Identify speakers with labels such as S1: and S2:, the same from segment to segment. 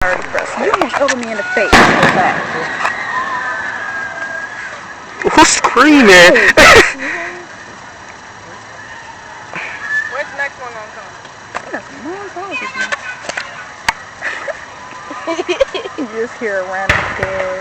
S1: already pressed. You almost elbowed me in the face. What's that?
S2: Who's screaming?
S3: Where's the next one gonna come?
S1: You got some long pauses, man. You just hear a random kid.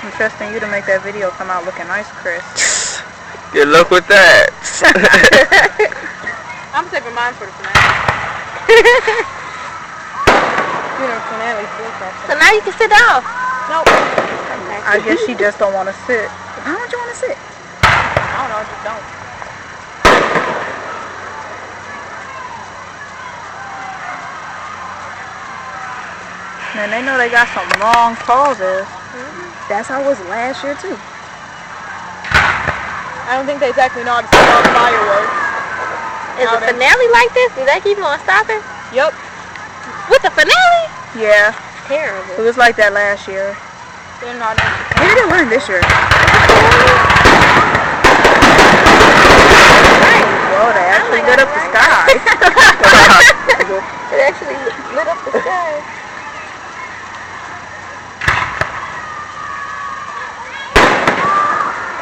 S1: I'm trusting you to make that video come out looking nice, Chris.
S2: Good luck with that.
S3: I'm saving mine for the finale. You know, finale feels like
S4: So now you can sit down.
S3: Nope.
S1: I guess she just don't want to sit. Why don't you want to sit?
S3: I don't know, I just don't.
S1: Man, they know they got some long pauses. That's how it was last year too.
S3: I don't think they exactly know how to set off fireworks.
S4: Is a finale like this? Do they keep on stopping?
S3: Yep.
S4: With the finale?
S1: Yeah.
S4: Terrible.
S1: It was like that last year.
S3: They're not.
S1: Maybe they learned this year. Whoa, they actually lit up the sky.
S4: It actually lit up the sky.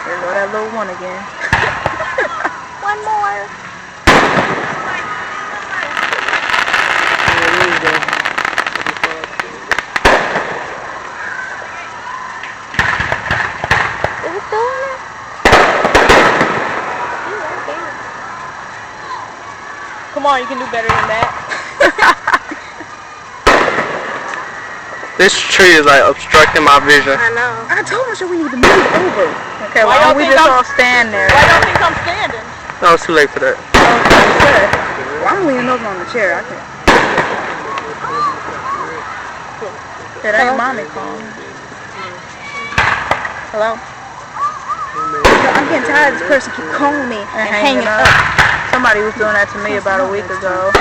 S1: There go that little one again.
S4: One more. Is it still on there?
S3: Come on, you can do better than that.
S2: This tree is like obstructing my vision.
S4: I know.
S1: I told him we need to move over. Okay,
S3: Why
S1: why don't
S3: y'all
S1: we
S3: think
S1: just
S3: I'm-
S1: all stand there?
S3: Why don't think I'm standing?
S2: No, it's too late for that.
S1: Well, I'm leaning over on the chair. I can't. That ain't mommy calling. Hello? No, I'm getting tired of this person keep calling me and hanging up. Somebody was doing that to me about a week ago.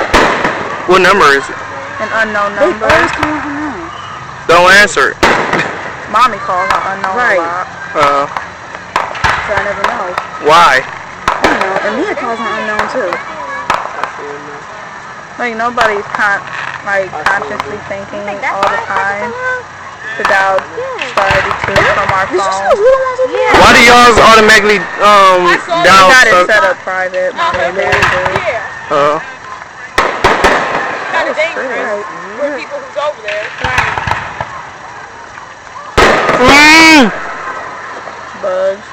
S2: What number is it?
S1: An unknown number.
S4: They always calling unknown.
S2: Don't answer it.
S1: Mommy calls her unknown a lot.
S4: So I never know.
S2: Why?
S4: I don't know. And Mia calls her unknown too.
S1: Like nobody's consciously thinking all the time to dial *32 from our phone.
S2: Why do y'all automatically
S1: We
S2: dial
S1: got it
S2: stuff?
S1: set up private. Mommy and dad do.
S3: Yeah. Kind of dangerous for people who's over there.
S1: Bugs.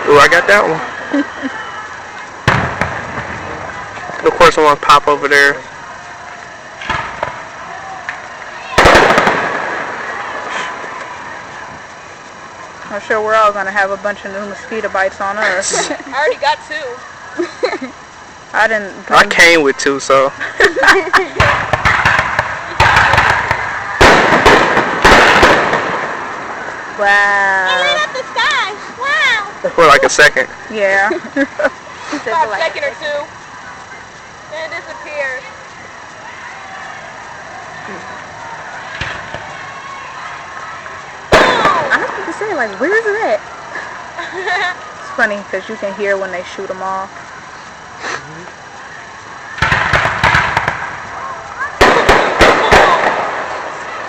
S2: Ooh, I got that one. Of course, I want to pop over there.
S1: I'm sure we're all gonna have a bunch of new mosquito bites on us.
S3: I already got 2.
S1: I didn't.
S2: I came with 2, so.
S1: Wow.
S4: Up the sky. Wow.
S2: For like a second.
S1: Yeah.
S3: About a second or 2. Then it disappears.
S1: I have to say, like, where is it at? It's funny because you can hear when they shoot them off.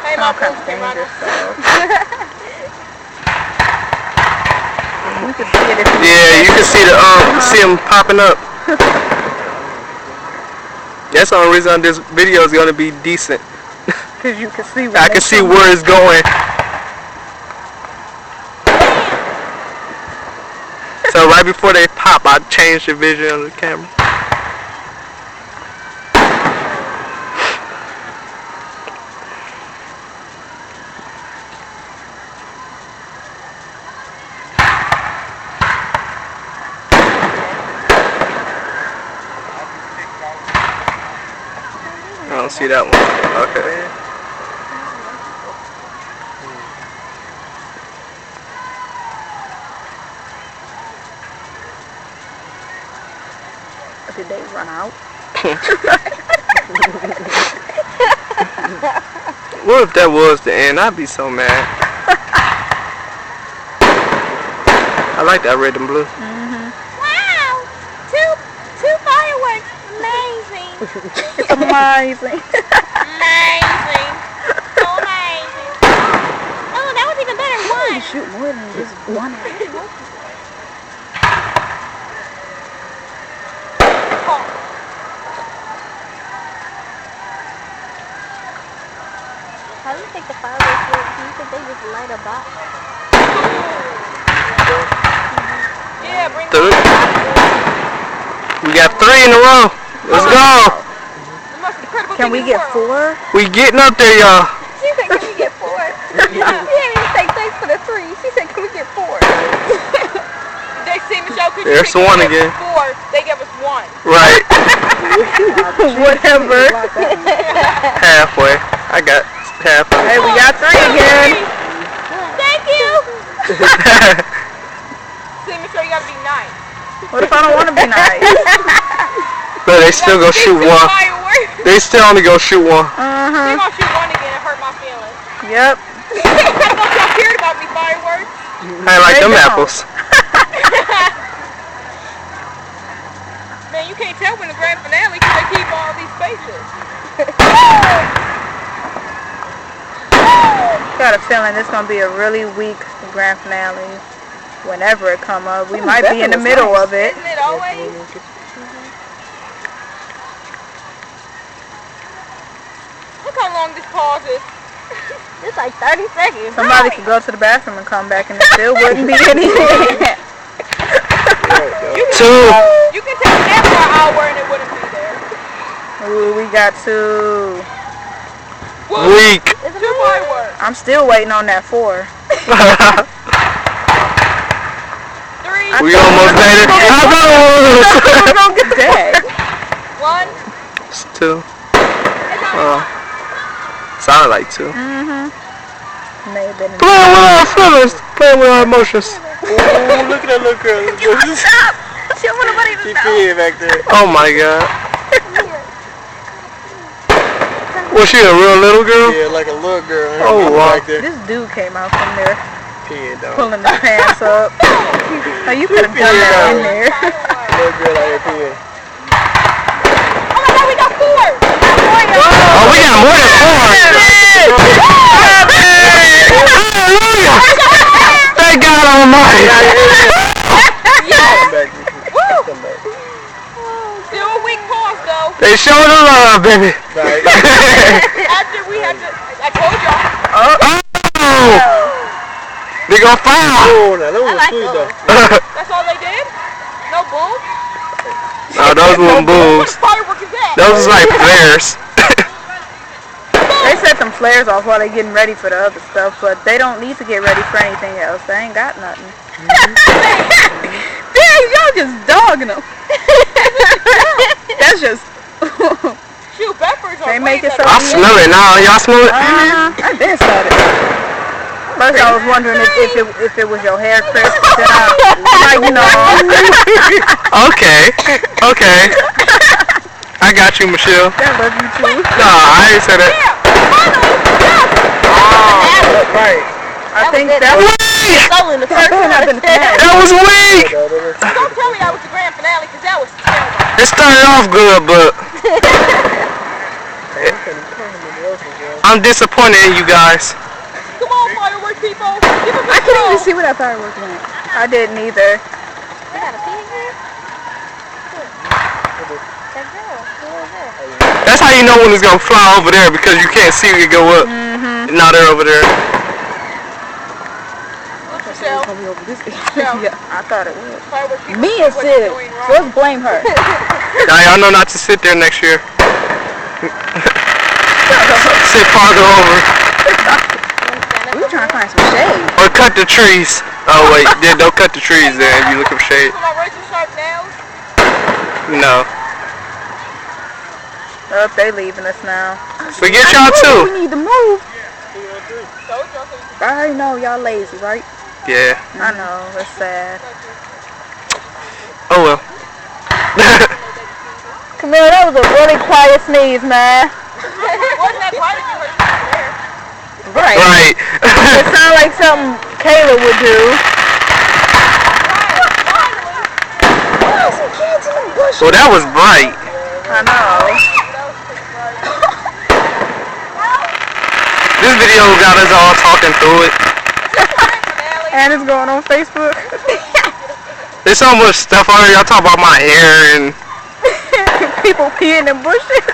S3: Hey, my boots came out.
S1: You can see it if you
S2: Yeah, you can see the see them popping up. That's the only reason this video is gonna be decent.
S1: because you can see.
S2: I can see where it's going. So right before they pop, I changed the vision of the camera. don't see that one. Okay.
S1: Did they run out?
S2: What if that was the end? I'd be so mad. I like that red and blue.
S4: Wow! Two fireworks. Amazing.
S1: It's amazing.
S4: Amazing. So amazing. Oh, that was even better. One.
S1: You shoot more than just one.
S4: How do you think the fireworks work? Do you think they just light a box?
S3: Yeah, bring
S2: Two. We got 3 in a row. Let's go.
S3: the most incredible
S1: Can
S3: thing
S1: we
S3: in the
S1: get
S3: world.
S1: 4?
S2: We getting up there, y'all.
S4: She said, can we get 4? She didn't even say thanks for the 3. She said, can we get 4?
S3: They see Michelle, could
S2: There's
S3: you
S2: one
S3: give
S2: again.
S3: us 4? They gave us 1.
S2: Right.
S1: Whatever.
S2: Halfway. I got halfway.
S1: Hey, we got 3 again.
S4: Thank you.
S3: See Michelle, you gotta be nice.
S1: What if I don't want to be nice?
S2: But they still go shoot one.
S3: Fireworks.
S2: They still only go shoot one.
S3: They gonna shoot 1 again and hurt my feelings.
S1: Yep.
S3: I thought y'all cared about me, fireworks.
S2: I like
S1: They
S2: them
S1: don't.
S2: apples.
S3: Man, you can't tell when the grand finale because they keep all these spaces.
S1: Got a feeling this gonna be a really weak grand finale. Whenever it come up, we might be in the middle of it.
S3: Isn't it always? Look how long this pause is.
S4: It's like 30 seconds.
S1: Somebody could go to the bathroom and come back, and it still wouldn't be anything.
S2: Two.
S3: You can take a nap for an hour and it wouldn't be there.
S1: Ooh, we got 2.
S2: Weak.
S3: 2 fireworks.
S1: I'm still waiting on that 4.
S3: 3.
S2: We almost made it.
S1: We're gonna get that.
S3: 1.
S2: It's 2. Oh. Sounded like 2.
S1: May have been.
S2: Playing with our feelings. Playing with our emotions.
S5: Oh, look at that little girl.
S1: Stop! She don't want nobody to
S5: She
S1: know.
S5: peeing back there.
S2: Oh my god. Was she a real little girl?
S5: Yeah, like a little girl. Her
S2: Oh,
S5: mama
S2: wow.
S5: back there
S1: This dude came out from there
S5: peeing, dog.
S1: pulling his pants up. Like, you could have done that in there.
S5: Little girl out here peeing.
S3: Oh my god, we got 4.
S2: Oh, we got more than 4. Hallelujah! Thank God Almighty.
S5: Come back.
S3: Woo!
S5: Come back.
S3: Still a weak pause though.
S2: They showed the love, baby.
S5: Right.
S3: After we had to, I told y'all.
S2: Oh! They go foul.
S5: Oh, now that was
S4: like
S5: sweet
S4: those.
S5: though.
S3: That's all they did? No boom?
S2: No, those were
S3: What
S2: boobs.
S3: firework is that?
S2: Those was like flares.
S1: They set them flares off while they getting ready for the other stuff, but they don't need to get ready for anything else. They ain't got nothing. Dang, y'all just dogging them. That's just...
S3: Shoot, peppers are
S1: They make it
S3: way
S1: so-
S2: I
S3: better.
S2: smell it now. Y'all smell it?
S1: I did start it. First I was wondering if it was your hair, Chris. Then I, like, you know.
S2: Okay. Okay. I got you, Michelle.
S1: I love you too.
S2: No, I ain't said that.
S5: Right.
S1: I think that was...
S4: Stolen the first one.
S2: That was weak.
S3: Don't tell me that was the grand finale because that was terrible.
S2: It started off good, but I'm disappointed in you guys.
S3: Come on, firework people. Give us a
S1: I couldn't
S3: show.
S1: even see where that firework went. I didn't either.
S4: They got a pee in here? That girl. Who is her?
S2: That's how you know when it's gonna fly over there because you can't see it go up. Now they're over there.
S3: Michelle,
S1: Yeah, I thought it was.
S3: firework people.
S1: Me
S3: see
S1: and
S3: what
S1: Sid.
S3: you're doing wrong.
S1: So let's blame her.
S2: Now y'all know not to sit there next year. Sit farther over.
S1: We were trying to find some shade.
S2: Or cut the trees. Oh wait, yeah, don't cut the trees then if you looking for shade.
S3: For my razor sharp nails.
S2: No.
S1: Oh, they leaving us now.
S2: Forget y'all too.
S1: We need to move. I already know y'all lazy, right?
S2: Yeah.
S1: I know. It's sad.
S2: Oh well.
S1: Camille, that was a really quiet sneeze, man.
S3: Wasn't that quiet if you heard people there?
S1: Right.
S2: Right.
S1: It sounded like something Kayla would do. Some kids in the bush.
S2: Well, that was bright.
S1: I know.
S2: This video got us all talking through it.
S1: And it's going on Facebook.
S2: There's so much stuff on here. Y'all talk about my hair and
S1: People peeing in bushes.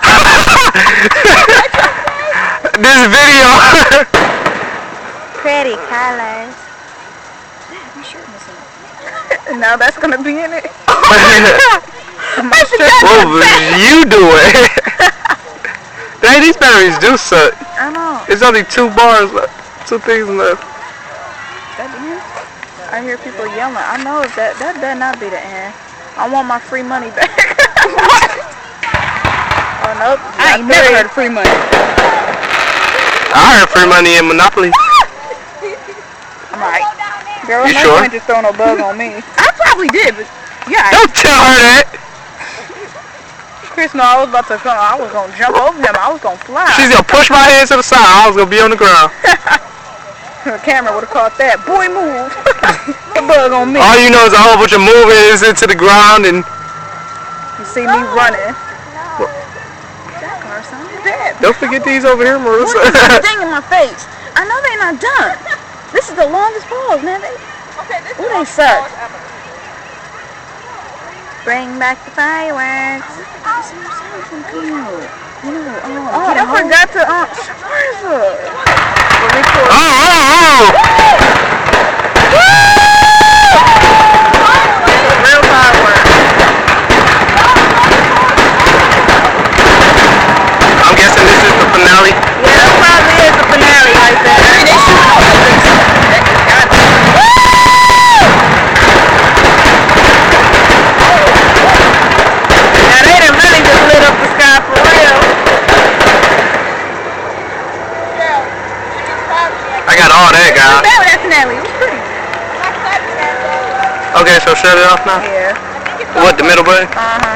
S2: this video.
S4: Pretty colors.
S1: Now that's gonna be in it.
S2: What was you doing? Dang, these batteries do suck.
S1: I know.
S2: There's only 2 bars left. 2 things left.
S1: I hear people yelling. I know if that better not be the end. I want my free money back. Oh nope.
S3: I ain't never heard of free money.
S2: I heard free money in Monopoly.
S1: I'm like, girl,
S2: You
S1: no
S2: sure?
S1: point just throwing no bug on me.
S3: I probably did, but yeah.
S2: Don't tell her that.
S1: Chris, no, I was about to come. I was gonna jump over him. I was gonna fly.
S2: She's gonna push my hands to the side. I was gonna be on the ground.
S1: The camera would have caught that. Boy, move. The bug on me.
S2: All you know is a whole bunch of moving into the ground and
S1: You see me running. That car sounded bad.
S2: don't forget these over here, Marissa.
S1: What is this thing in my face? I know they not done. This is the longest pause, man. Ooh, they suck. Bring back the fireworks. Oh, I forgot to Marissa. Real fireworks.
S2: I'm guessing this is the finale.
S1: Yeah, that probably is the finale right there. Now they done really just lit up the sky for real.
S2: I got all that, guys.
S1: That was that finale. It was pretty.
S2: Okay, so shut it off now.
S1: Yeah.
S2: What, the middle button?
S1: Uh-huh.